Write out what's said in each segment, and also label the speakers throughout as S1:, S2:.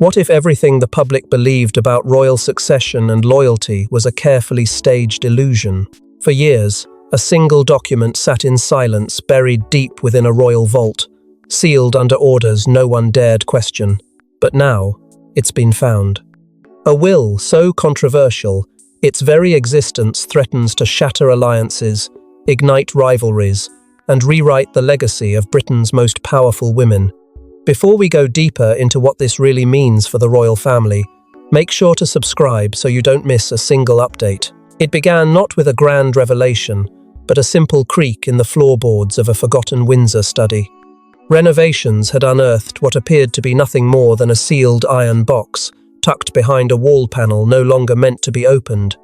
S1: What if everything the public believed about royal succession and loyalty was a carefully staged illusion? For years, a single document sat in silence, buried deep within a royal vault, sealed under orders no one dared question. But now, it's been found. A will so controversial, its very existence threatens to shatter alliances, ignite rivalries, and rewrite the legacy of Britain's most powerful women. Before we go deeper into what this really means for the royal family, make sure to subscribe so you don't miss a single update. It began not with a grand revelation, but a simple creak in the floorboards of a forgotten Windsor study. Renovations had unearthed what appeared to be nothing more than a sealed iron box, tucked behind a wall panel no longer meant to be opened.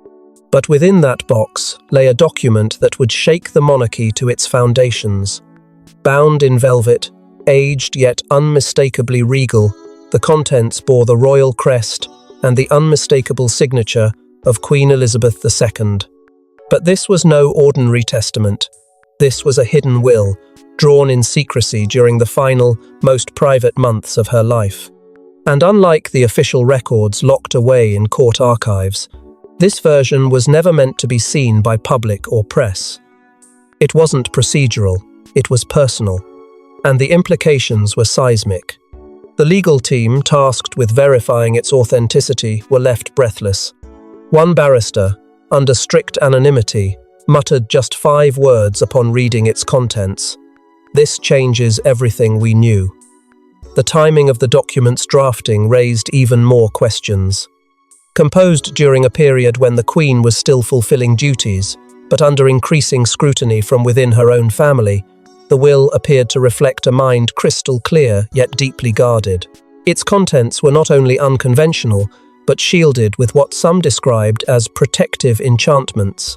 S1: But within that box lay a document that would shake the monarchy to its foundations. Bound in velvet, aged yet unmistakably regal, the contents bore the royal crest and the unmistakable signature of Queen Elizabeth II. But this was no ordinary testament. This was a hidden will, drawn in secrecy during the final, most private months of her life. And unlike the official records locked away in court archives, this version was never meant to be seen by public or press. It wasn't procedural, it was personal, and the implications were seismic. The legal team tasked with verifying its authenticity were left breathless. One barrister, under strict anonymity, muttered just 5 words upon reading its contents. "This changes everything we knew." The timing of the document's drafting raised even more questions. Composed during a period when the Queen was still fulfilling duties, but under increasing scrutiny from within her own family, the will appeared to reflect a mind crystal clear yet deeply guarded. Its contents were not only unconventional, but shielded with what some described as protective enchantments,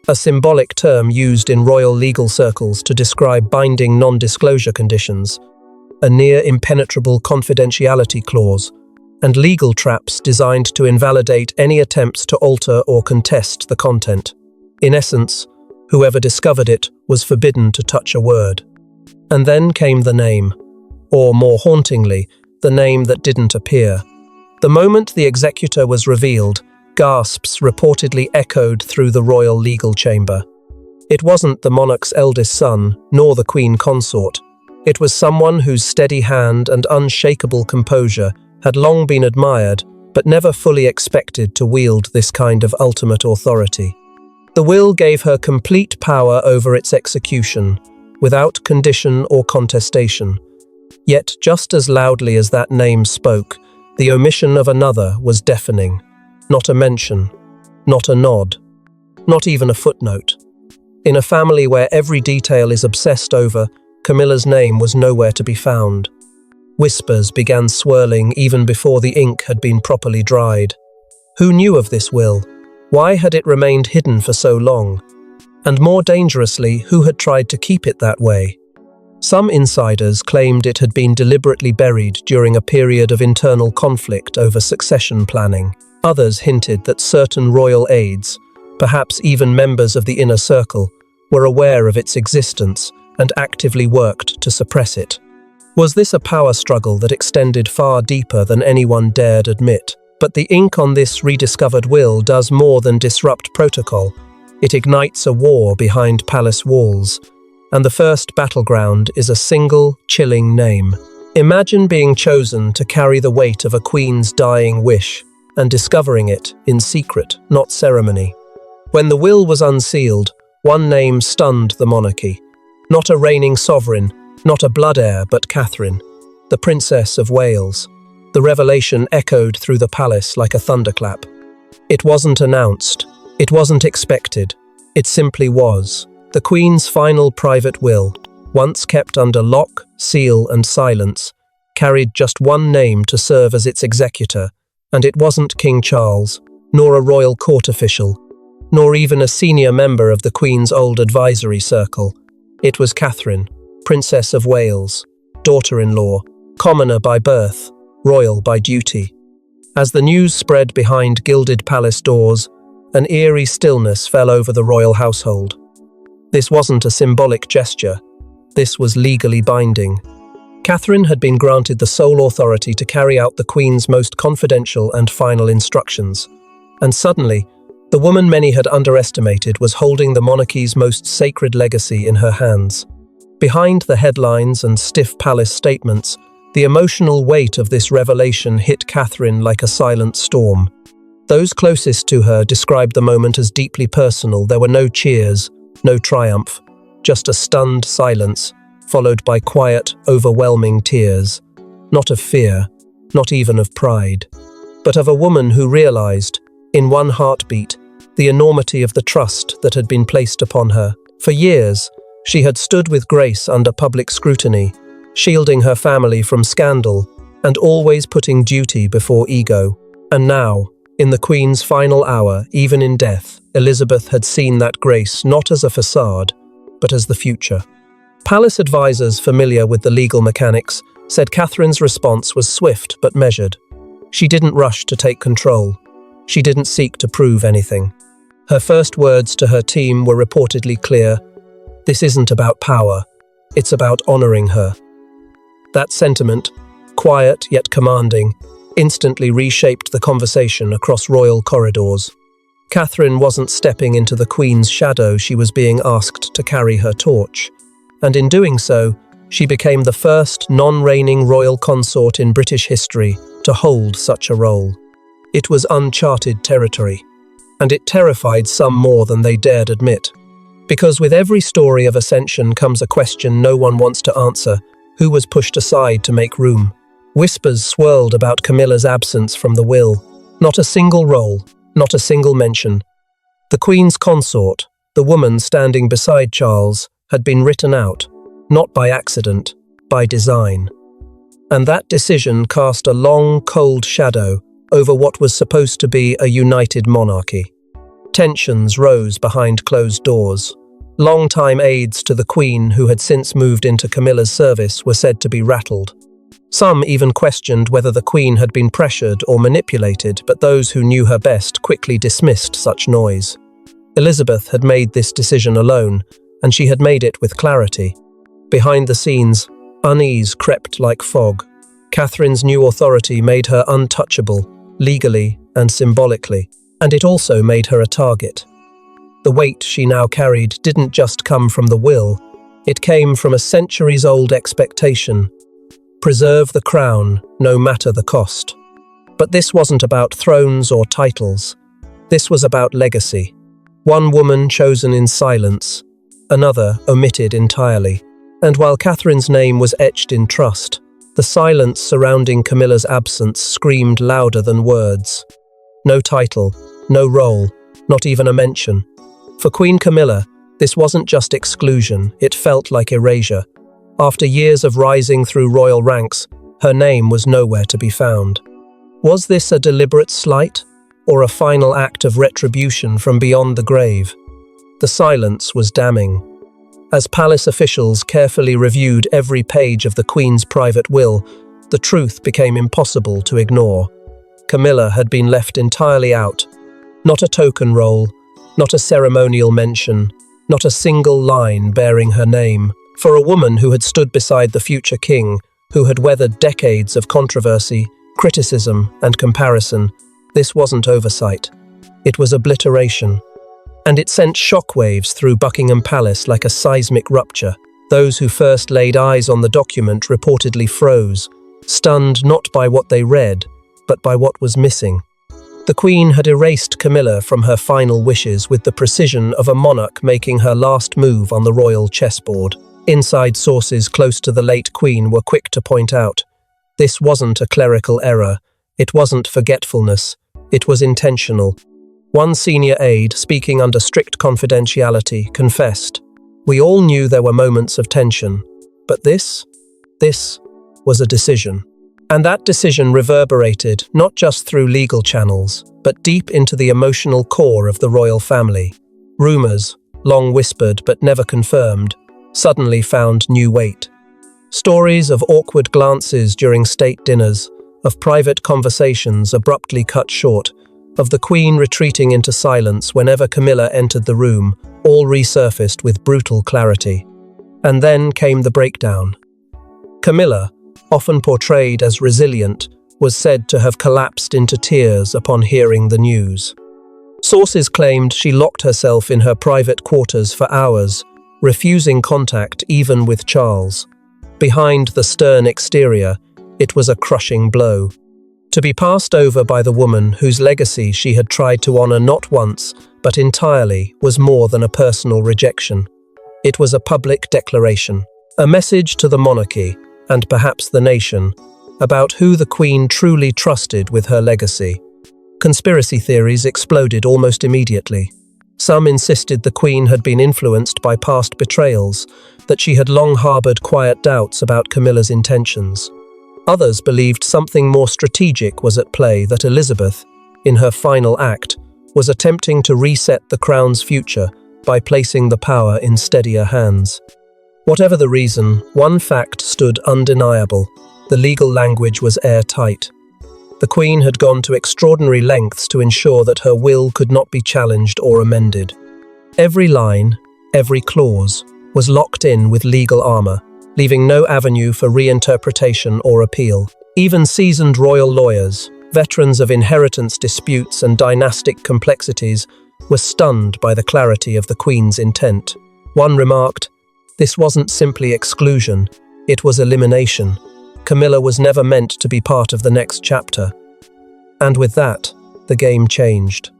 S1: a symbolic term used in royal legal circles to describe binding non-disclosure conditions, a near-impenetrable confidentiality clause, and legal traps designed to invalidate any attempts to alter or contest the content. In essence, whoever discovered it was forbidden to touch a word. And then came the name, or more hauntingly, the name that didn't appear. The moment the Executor was revealed, gasps reportedly echoed through the royal legal chamber. It wasn't the monarch's eldest son, nor the Queen consort. It was someone whose steady hand and unshakable composure had long been admired, but never fully expected to wield this kind of ultimate authority. The will gave her complete power over its execution, without condition or contestation. Yet, just as loudly as that name spoke, the omission of another was deafening. Not a mention, not a nod, not even a footnote. In a family where every detail is obsessed over, Camilla's name was nowhere to be found. Whispers began swirling even before the ink had been properly dried. Who knew of this will? Why had it remained hidden for so long? And more dangerously, who had tried to keep it that way? Some insiders claimed it had been deliberately buried during a period of internal conflict over succession planning. Others hinted that certain royal aides, perhaps even members of the inner circle, were aware of its existence and actively worked to suppress it. Was this a power struggle that extended far deeper than anyone dared admit? But the ink on this rediscovered will does more than disrupt protocol. It ignites a war behind palace walls, and the first battleground is a single, chilling name. Imagine being chosen to carry the weight of a queen's dying wish, and discovering it in secret, not ceremony. When the will was unsealed, one name stunned the monarchy. Not a reigning sovereign, not a blood heir, but Catherine, the Princess of Wales. The revelation echoed through the palace like a thunderclap. It wasn't announced. It wasn't expected. It simply was. The Queen's final private will, once kept under lock, seal, and silence, carried just one name to serve as its executor, and it wasn't King Charles, nor a royal court official, nor even a senior member of the Queen's old advisory circle. It was Catherine, Princess of Wales, daughter-in-law, commoner by birth, royal by duty. As the news spread behind gilded palace doors, an eerie stillness fell over the royal household. This wasn't a symbolic gesture. This was legally binding. Catherine had been granted the sole authority to carry out the Queen's most confidential and final instructions. And suddenly, the woman many had underestimated was holding the monarchy's most sacred legacy in her hands. Behind the headlines and stiff palace statements, the emotional weight of this revelation hit Catherine like a silent storm. Those closest to her described the moment as deeply personal. There were no cheers, no triumph, just a stunned silence, followed by quiet, overwhelming tears. Not of fear, not even of pride, but of a woman who realized, in one heartbeat, the enormity of the trust that had been placed upon her. For years, she had stood with grace under public scrutiny, shielding her family from scandal and always putting duty before ego. And now, in the Queen's final hour, even in death, Elizabeth had seen that grace not as a facade, but as the future. Palace advisors familiar with the legal mechanics said Catherine's response was swift but measured. She didn't rush to take control. She didn't seek to prove anything. Her first words to her team were reportedly clear: "This isn't about power, it's about honoring her." That sentiment, quiet yet commanding, instantly reshaped the conversation across royal corridors. Catherine wasn't stepping into the Queen's shadow, she was being asked to carry her torch. And in doing so, she became the first non-reigning royal consort in British history to hold such a role. It was uncharted territory, and it terrified some more than they dared admit. Because with every story of ascension comes a question no one wants to answer: who was pushed aside to make room? Whispers swirled about Camilla's absence from the will. Not a single role, not a single mention. The Queen's consort, the woman standing beside Charles, had been written out, not by accident, by design. And that decision cast a long, cold shadow over what was supposed to be a united monarchy. Tensions rose behind closed doors. Longtime aides to the Queen, who had since moved into Camilla's service, were said to be rattled. Some even questioned whether the Queen had been pressured or manipulated, but those who knew her best quickly dismissed such noise. Elizabeth had made this decision alone, and she had made it with clarity. Behind the scenes, unease crept like fog. Catherine's new authority made her untouchable, legally and symbolically, and it also made her a target. The weight she now carried didn't just come from the will, it came from a centuries-old expectation: preserve the crown, no matter the cost. But this wasn't about thrones or titles. This was about legacy. One woman chosen in silence, another omitted entirely. And while Catherine's name was etched in trust, the silence surrounding Camilla's absence screamed louder than words. No title, no role, not even a mention. For Queen Camilla, this wasn't just exclusion, it felt like erasure. After years of rising through royal ranks, her name was nowhere to be found. Was this a deliberate slight, or a final act of retribution from beyond the grave? The silence was damning. As palace officials carefully reviewed every page of the Queen's private will, the truth became impossible to ignore. Camilla had been left entirely out. Not a token role, not a ceremonial mention, not a single line bearing her name. For a woman who had stood beside the future king, who had weathered decades of controversy, criticism, and comparison, this wasn't oversight. It was obliteration. And it sent shockwaves through Buckingham Palace like a seismic rupture. Those who first laid eyes on the document reportedly froze, stunned not by what they read, but by what was missing. The Queen had erased Camilla from her final wishes with the precision of a monarch making her last move on the royal chessboard. Inside sources close to the late Queen were quick to point out, this wasn't a clerical error, it wasn't forgetfulness, it was intentional. One senior aide, speaking under strict confidentiality, confessed, "We all knew there were moments of tension, but this was a decision." And that decision reverberated not just through legal channels, but deep into the emotional core of the royal family. Rumors, long whispered but never confirmed, suddenly found new weight. Stories of awkward glances during state dinners, of private conversations abruptly cut short, of the Queen retreating into silence whenever Camilla entered the room, all resurfaced with brutal clarity. And then came the breakdown. Camilla, often portrayed as resilient, was said to have collapsed into tears upon hearing the news. Sources claimed she locked herself in her private quarters for hours, refusing contact even with Charles. Behind the stern exterior, it was a crushing blow. To be passed over by the woman whose legacy she had tried to honor not once, but entirely, was more than a personal rejection. It was a public declaration, a message to the monarchy, and perhaps the nation, about who the Queen truly trusted with her legacy. Conspiracy theories exploded almost immediately. Some insisted the Queen had been influenced by past betrayals, that she had long harbored quiet doubts about Camilla's intentions. Others believed something more strategic was at play, that Elizabeth, in her final act, was attempting to reset the crown's future by placing the power in steadier hands. Whatever the reason, one fact stood undeniable: the legal language was airtight. The Queen had gone to extraordinary lengths to ensure that her will could not be challenged or amended. Every line, every clause, was locked in with legal armor, leaving no avenue for reinterpretation or appeal. Even seasoned royal lawyers, veterans of inheritance disputes and dynastic complexities, were stunned by the clarity of the Queen's intent. One remarked, "This wasn't simply exclusion, it was elimination. Camilla was never meant to be part of the next chapter." And with that, the game changed.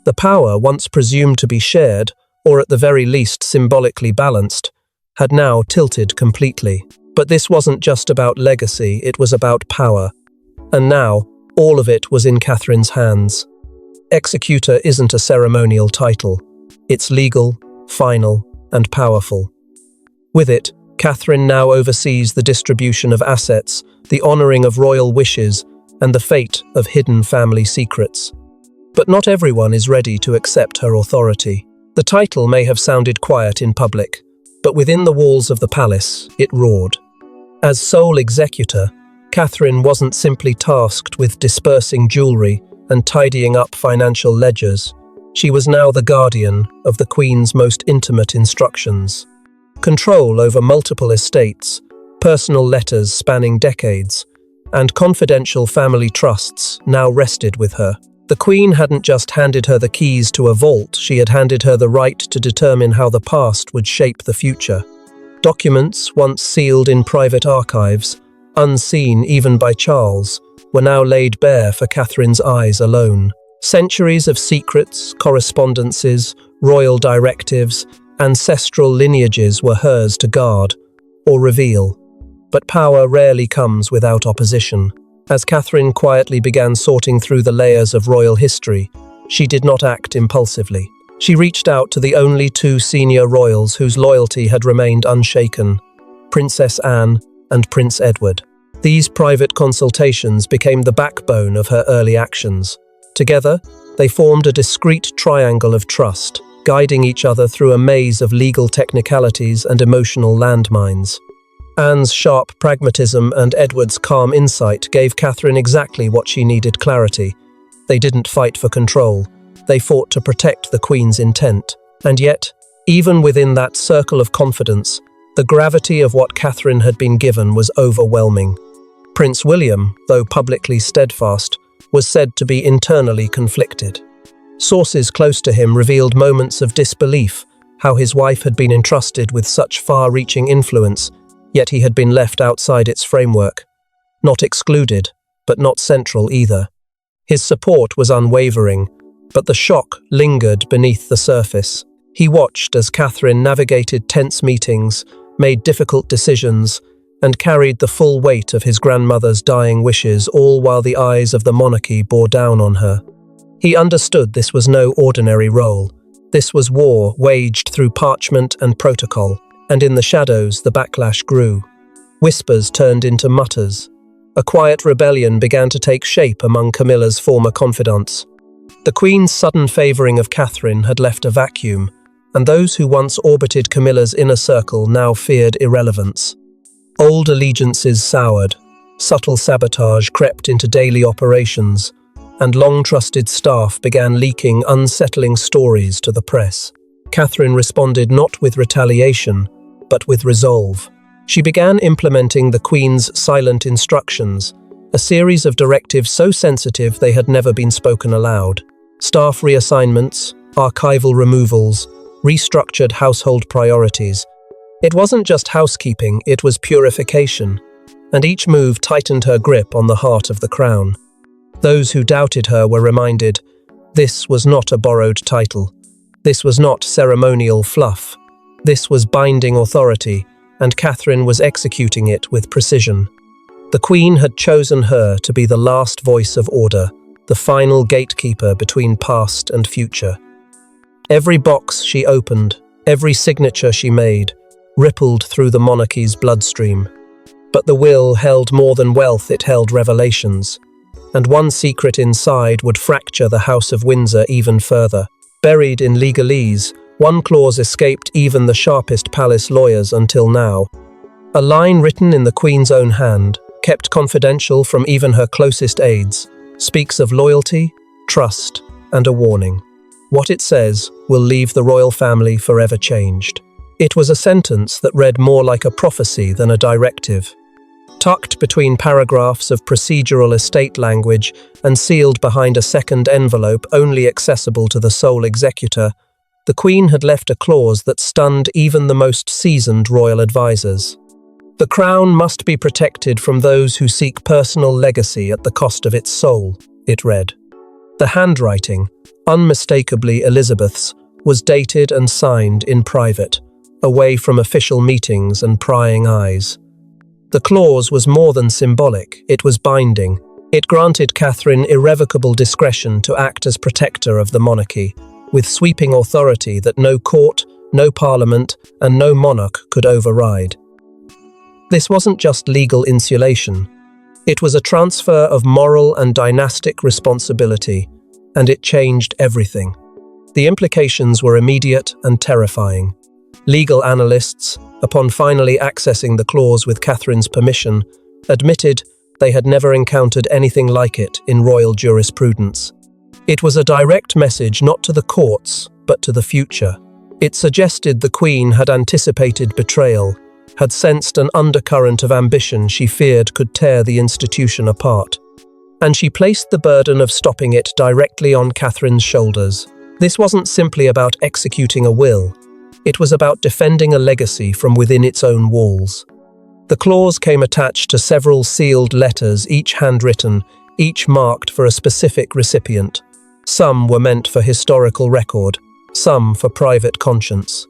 S1: The power, once presumed to be shared, or at the very least symbolically balanced, had now tilted completely. But this wasn't just about legacy, it was about power. And now, all of it was in Catherine's hands. Executor isn't a ceremonial title. It's legal, final, and powerful. With it, Catherine now oversees the distribution of assets, the honoring of royal wishes, and the fate of hidden family secrets. But not everyone is ready to accept her authority. The title may have sounded quiet in public, but within the walls of the palace, it roared. As sole executor, Catherine wasn't simply tasked with dispersing jewelry and tidying up financial ledgers. She was now the guardian of the Queen's most intimate instructions. Control over multiple estates, personal letters spanning decades, and confidential family trusts now rested with her. The Queen hadn't just handed her the keys to a vault, she had handed her the right to determine how the past would shape the future. Documents, once sealed in private archives, unseen even by Charles, were now laid bare for Catherine's eyes alone. Centuries of secrets, correspondences, royal directives, ancestral lineages were hers to guard or reveal. But power rarely comes without opposition. As Catherine quietly began sorting through the layers of royal history, she did not act impulsively. She reached out to the only two senior royals whose loyalty had remained unshaken, Princess Anne and Prince Edward. These private consultations became the backbone of her early actions. Together, they formed a discreet triangle of trust, guiding each other through a maze of legal technicalities and emotional landmines. Anne's sharp pragmatism and Edward's calm insight gave Catherine exactly what she needed: clarity. They didn't fight for control. They fought to protect the Queen's intent. And yet, even within that circle of confidence, the gravity of what Catherine had been given was overwhelming. Prince William, though publicly steadfast, was said to be internally conflicted. Sources close to him revealed moments of disbelief, how his wife had been entrusted with such far-reaching influence, yet he had been left outside its framework. Not excluded, but not central either. His support was unwavering, but the shock lingered beneath the surface. He watched as Catherine navigated tense meetings, made difficult decisions, and carried the full weight of his grandmother's dying wishes, all while the eyes of the monarchy bore down on her. He understood this was no ordinary role. This was war waged through parchment and protocol. And in the shadows, the backlash grew. Whispers turned into mutters. A quiet rebellion began to take shape among Camilla's former confidants. The Queen's sudden favouring of Catherine had left a vacuum, and those who once orbited Camilla's inner circle now feared irrelevance. Old allegiances soured, subtle sabotage crept into daily operations, and long-trusted staff began leaking unsettling stories to the press. Catherine responded not with retaliation, but with resolve. She began implementing the Queen's silent instructions, a series of directives so sensitive they had never been spoken aloud. Staff reassignments, archival removals, restructured household priorities. It wasn't just housekeeping, it was purification, and each move tightened her grip on the heart of the crown. Those who doubted her were reminded, this was not a borrowed title. This was not ceremonial fluff. This was binding authority, and Catherine was executing it with precision. The Queen had chosen her to be the last voice of order, the final gatekeeper between past and future. Every box she opened, every signature she made, rippled through the monarchy's bloodstream. But the will held more than wealth, it held revelations. And one secret inside would fracture the House of Windsor even further. Buried in legalese, one clause escaped even the sharpest palace lawyers until now. A line written in the Queen's own hand, kept confidential from even her closest aides, speaks of loyalty, trust, and a warning. What it says will leave the royal family forever changed. It was a sentence that read more like a prophecy than a directive. Tucked between paragraphs of procedural estate language and sealed behind a second envelope only accessible to the sole executor, the Queen had left a clause that stunned even the most seasoned royal advisers. The crown must be protected from those who seek personal legacy at the cost of its soul, it read. The handwriting, unmistakably Elizabeth's, was dated and signed in private, away from official meetings and prying eyes. The clause was more than symbolic, it was binding. It granted Catherine irrevocable discretion to act as protector of the monarchy, with sweeping authority that no court, no parliament, and no monarch could override. This wasn't just legal insulation. It was a transfer of moral and dynastic responsibility, and it changed everything. The implications were immediate and terrifying. Legal analysts, upon finally accessing the clause with Catherine's permission, admitted they had never encountered anything like it in royal jurisprudence. It was a direct message not to the courts, but to the future. It suggested the Queen had anticipated betrayal, had sensed an undercurrent of ambition she feared could tear the institution apart. And she placed the burden of stopping it directly on Catherine's shoulders. This wasn't simply about executing a will. It was about defending a legacy from within its own walls. The clause came attached to several sealed letters, each handwritten, each marked for a specific recipient. Some were meant for historical record, some for private conscience.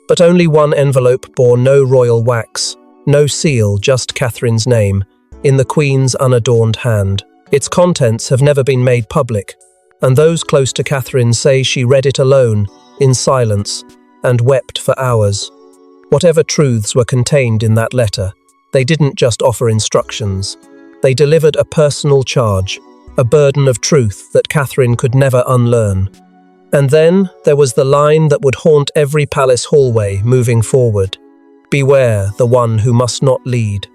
S1: But only one envelope bore no royal wax, no seal, just Catherine's name, in the Queen's unadorned hand. Its contents have never been made public, and those close to Catherine say she read it alone, in silence, and wept for hours. Whatever truths were contained in that letter, they didn't just offer instructions. They delivered a personal charge, a burden of truth that Catherine could never unlearn. And then there was the line that would haunt every palace hallway moving forward. Beware the one who must not lead.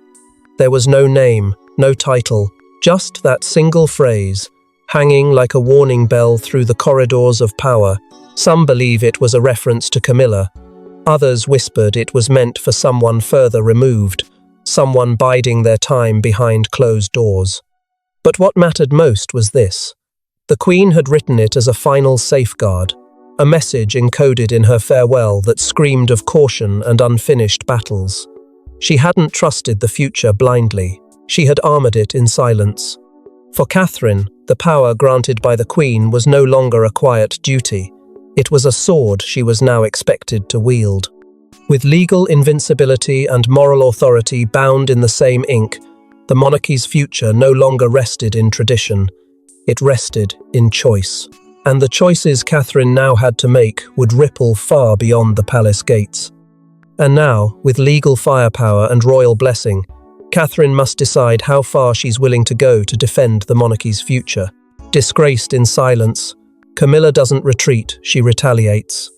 S1: There was no name, no title, just that single phrase, hanging like a warning bell through the corridors of power. Some believe it was a reference to Camilla. Others whispered it was meant for someone further removed, someone biding their time behind closed doors. But what mattered most was this. The Queen had written it as a final safeguard, a message encoded in her farewell that screamed of caution and unfinished battles. She hadn't trusted the future blindly. She had armored it in silence. For Catherine, the power granted by the Queen was no longer a quiet duty. It was a sword she was now expected to wield. With legal invincibility and moral authority bound in the same ink, the monarchy's future no longer rested in tradition. It rested in choice. And the choices Catherine now had to make would ripple far beyond the palace gates. And now, with legal firepower and royal blessing, Catherine must decide how far she's willing to go to defend the monarchy's future. Disgraced in silence, Camilla doesn't retreat, she retaliates.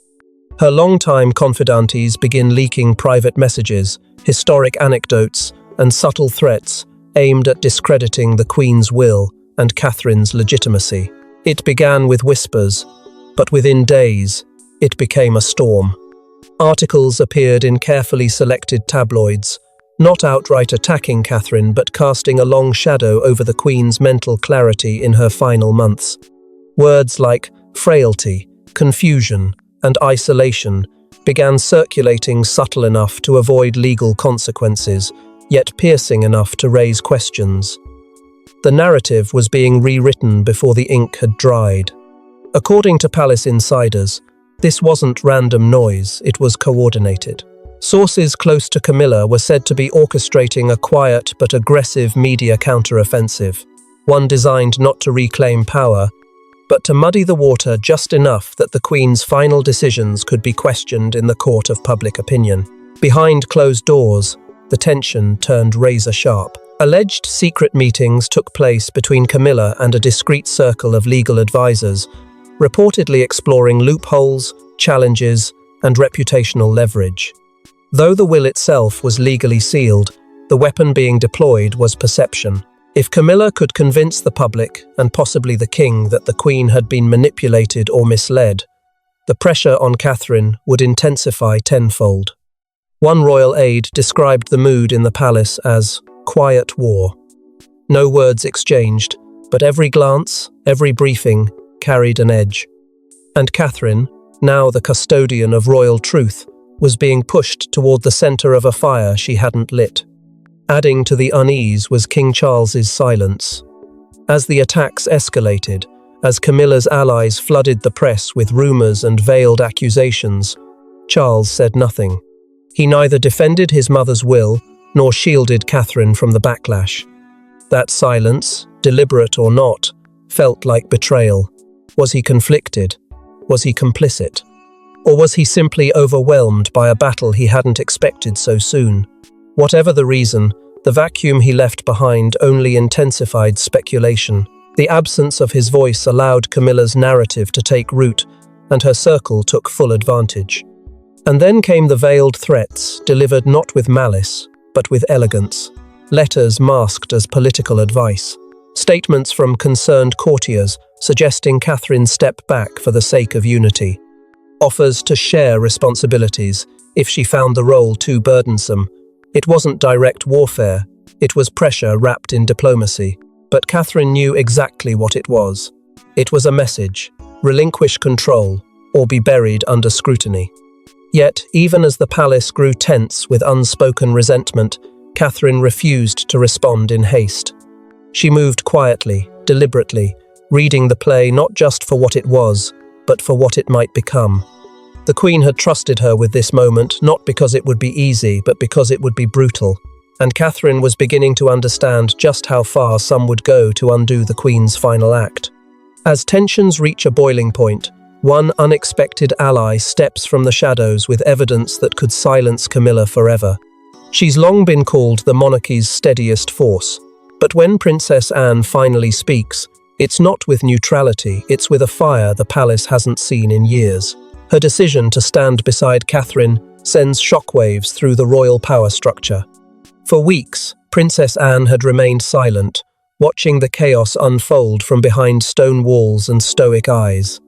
S1: Her longtime confidantes begin leaking private messages, historic anecdotes, and subtle threats aimed at discrediting the Queen's will and Catherine's legitimacy. It began with whispers, but within days, it became a storm. Articles appeared in carefully selected tabloids, not outright attacking Catherine but casting a long shadow over the Queen's mental clarity in her final months. Words like frailty, confusion, and isolation began circulating subtle enough to avoid legal consequences, yet piercing enough to raise questions. The narrative was being rewritten before the ink had dried. According to palace insiders, this wasn't random noise, it was coordinated. Sources close to Camilla were said to be orchestrating a quiet but aggressive media counter-offensive, one designed not to reclaim power, but to muddy the water just enough that the Queen's final decisions could be questioned in the court of public opinion. Behind closed doors, the tension turned razor-sharp. Alleged secret meetings took place between Camilla and a discreet circle of legal advisors, reportedly exploring loopholes, challenges, and reputational leverage. Though the will itself was legally sealed, the weapon being deployed was perception. If Camilla could convince the public, and possibly the king, that the Queen had been manipulated or misled, the pressure on Catherine would intensify tenfold. One royal aide described the mood in the palace as quiet war. No words exchanged, but every glance, every briefing, carried an edge. And Catherine, now the custodian of royal truth, was being pushed toward the center of a fire she hadn't lit. Adding to the unease was King Charles's silence. As the attacks escalated, as Camilla's allies flooded the press with rumors and veiled accusations, Charles said nothing. He neither defended his mother's will nor shielded Catherine from the backlash. That silence, deliberate or not, felt like betrayal. Was he conflicted? Was he complicit? Or was he simply overwhelmed by a battle he hadn't expected so soon? Whatever the reason, the vacuum he left behind only intensified speculation. The absence of his voice allowed Camilla's narrative to take root, and her circle took full advantage. And then came the veiled threats, delivered not with malice, but with elegance. Letters masked as political advice. Statements from concerned courtiers suggesting Catherine step back for the sake of unity. Offers to share responsibilities if she found the role too burdensome. It wasn't direct warfare, it was pressure wrapped in diplomacy. But Catherine knew exactly what it was. It was a message: relinquish control, or be buried under scrutiny. Yet, even as the palace grew tense with unspoken resentment, Catherine refused to respond in haste. She moved quietly, deliberately, reading the play not just for what it was, but for what it might become. The Queen had trusted her with this moment, not because it would be easy, but because it would be brutal. And Catherine was beginning to understand just how far some would go to undo the Queen's final act. As tensions reach a boiling point, one unexpected ally steps from the shadows with evidence that could silence Camilla forever. She's long been called the monarchy's steadiest force, but when Princess Anne finally speaks, it's not with neutrality, it's with a fire the palace hasn't seen in years. Her decision to stand beside Catherine sends shockwaves through the royal power structure. For weeks, Princess Anne had remained silent, watching the chaos unfold from behind stone walls and stoic eyes.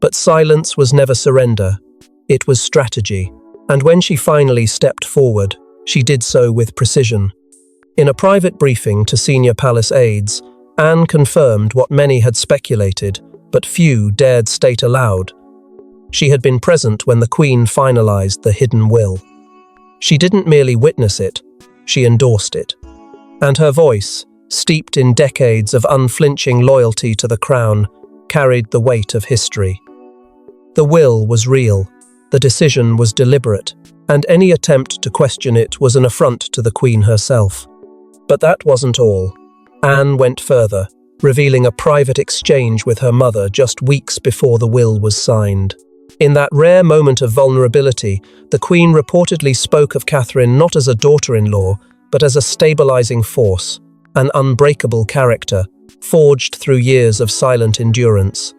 S1: But silence was never surrender. It was strategy. And when she finally stepped forward, she did so with precision. In a private briefing to senior palace aides, Anne confirmed what many had speculated, but few dared state aloud. She had been present when the Queen finalized the hidden will. She didn't merely witness it, she endorsed it. And her voice, steeped in decades of unflinching loyalty to the crown, carried the weight of history. The will was real, the decision was deliberate, and any attempt to question it was an affront to the Queen herself. But that wasn't all. Anne went further, revealing a private exchange with her mother just weeks before the will was signed. In that rare moment of vulnerability, the Queen reportedly spoke of Catherine not as a daughter-in-law, but as a stabilizing force, an unbreakable character, forged through years of silent endurance.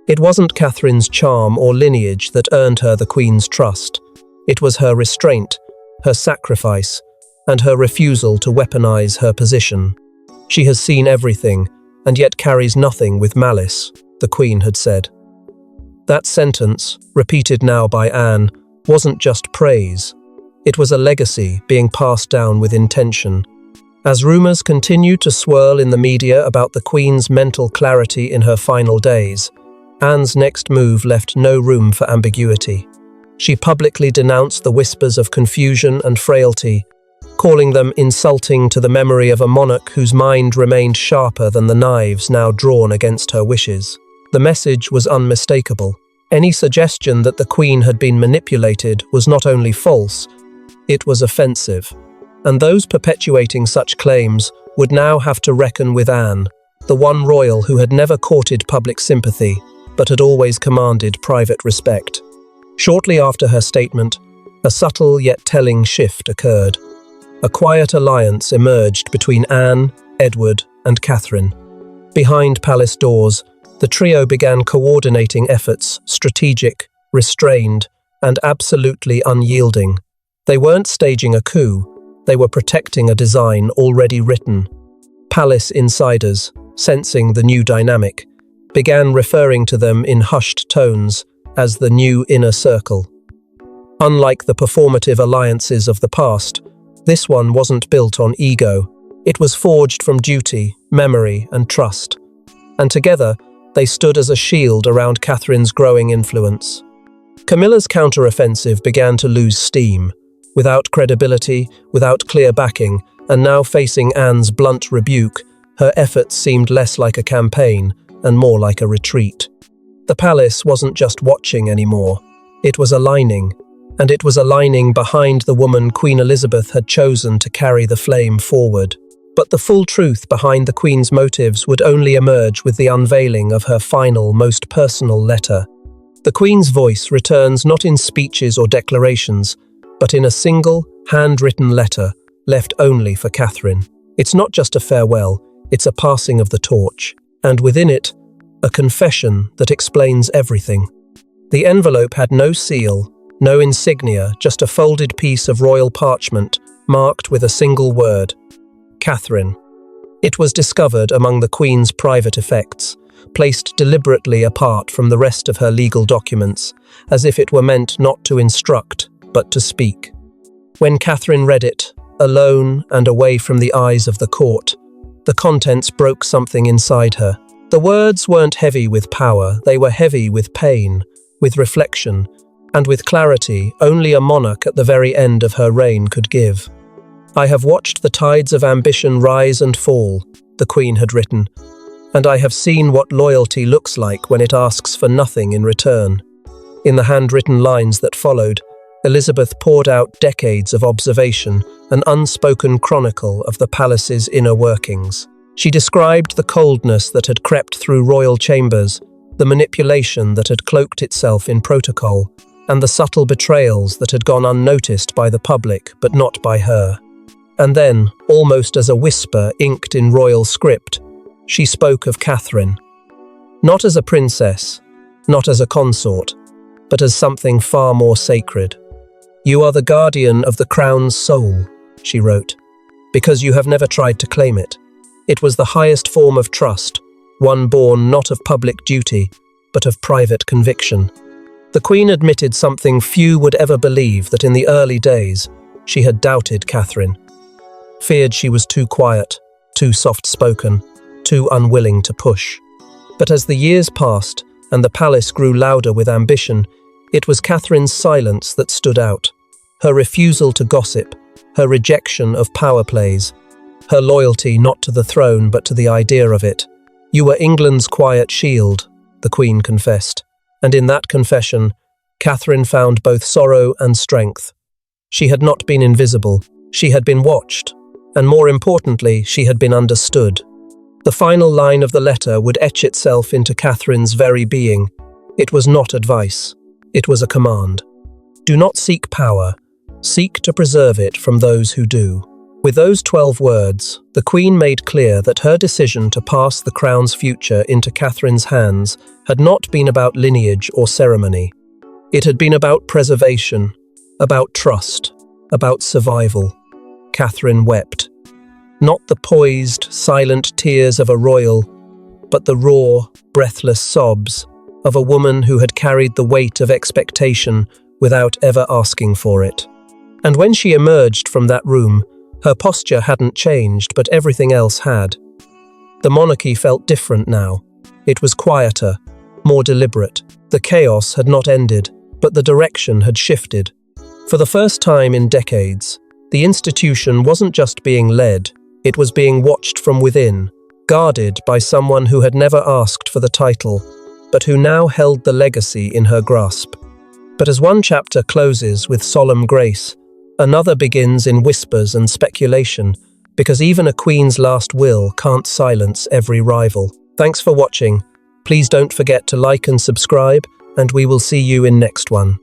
S1: It wasn't Catherine's charm or lineage that earned her the Queen's trust. It was her restraint, her sacrifice, and her refusal to weaponize her position. She has seen everything, and yet carries nothing with malice, the Queen had said. That sentence, repeated now by Anne, wasn't just praise. It was a legacy being passed down with intention. As rumours continued to swirl in the media about the Queen's mental clarity in her final days, Anne's next move left no room for ambiguity. She publicly denounced the whispers of confusion and frailty, calling them insulting to the memory of a monarch whose mind remained sharper than the knives now drawn against her wishes. The message was unmistakable. Any suggestion that the Queen had been manipulated was not only false, it was offensive. And those perpetuating such claims would now have to reckon with Anne, the one royal who had never courted public sympathy, but had always commanded private respect. Shortly after her statement, a subtle yet telling shift occurred. A quiet alliance emerged between Anne, Edward, and Catherine. Behind palace doors, the trio began coordinating efforts, strategic, restrained, and absolutely unyielding. They weren't staging a coup, they were protecting a design already written. Palace insiders, sensing the new dynamic, began referring to them in hushed tones as the new inner circle. Unlike the performative alliances of the past, this one wasn't built on ego. It was forged from duty, memory, and trust. And together, they stood as a shield around Catherine's growing influence. Camilla's counter-offensive began to lose steam. Without credibility, without clear backing, and now facing Anne's blunt rebuke, her efforts seemed less like a campaign and more like a retreat. The palace wasn't just watching anymore. It was aligning, and it was aligning behind the woman Queen Elizabeth had chosen to carry the flame forward. But the full truth behind the Queen's motives would only emerge with the unveiling of her final, most personal letter. The Queen's voice returns not in speeches or declarations, but in a single, handwritten letter left only for Catherine. It's not just a farewell, it's a passing of the torch, and within it, a confession that explains everything. The envelope had no seal, no insignia, just a folded piece of royal parchment marked with a single word: Catherine. It was discovered among the Queen's private effects, placed deliberately apart from the rest of her legal documents, as if it were meant not to instruct, but to speak. When Catherine read it, alone and away from the eyes of the court, the contents broke something inside her. The words weren't heavy with power, they were heavy with pain, with reflection, and with clarity only a monarch at the very end of her reign could give. "I have watched the tides of ambition rise and fall," the Queen had written, "and I have seen what loyalty looks like when it asks for nothing in return." In the handwritten lines that followed, Elizabeth poured out decades of observation, an unspoken chronicle of the palace's inner workings. She described the coldness that had crept through royal chambers, the manipulation that had cloaked itself in protocol, and the subtle betrayals that had gone unnoticed by the public but not by her. And then, almost as a whisper inked in royal script, she spoke of Catherine. Not as a princess, not as a consort, but as something far more sacred. "You are the guardian of the crown's soul," she wrote, "because you have never tried to claim it. It was the highest form of trust, one born not of public duty, but of private conviction." The Queen admitted something few would ever believe, that in the early days, she had doubted Catherine. Feared she was too quiet, too soft-spoken, too unwilling to push. But as the years passed and the palace grew louder with ambition, it was Catherine's silence that stood out. Her refusal to gossip, her rejection of power plays, her loyalty not to the throne but to the idea of it. "You were England's quiet shield," the Queen confessed. And in that confession, Catherine found both sorrow and strength. She had not been invisible, she had been watched, and more importantly, she had been understood. The final line of the letter would etch itself into Catherine's very being. It was not advice, it was a command. "Do not seek power, seek to preserve it from those who do." With those 12 words, the Queen made clear that her decision to pass the crown's future into Catherine's hands had not been about lineage or ceremony. It had been about preservation, about trust, about survival. Catherine wept. Not the poised, silent tears of a royal, but the raw, breathless sobs of a woman who had carried the weight of expectation without ever asking for it. And when she emerged from that room, her posture hadn't changed, but everything else had. The monarchy felt different now. It was quieter, more deliberate. The chaos had not ended, but the direction had shifted. For the first time in decades, the institution wasn't just being led, it was being watched from within, guarded by someone who had never asked for the title, but who now held the legacy in her grasp. But as one chapter closes with solemn grace, another begins in whispers and speculation, because even a queen's last will can't silence every rival. Thanks for watching. Please don't forget to like and subscribe, and we will see you in next one.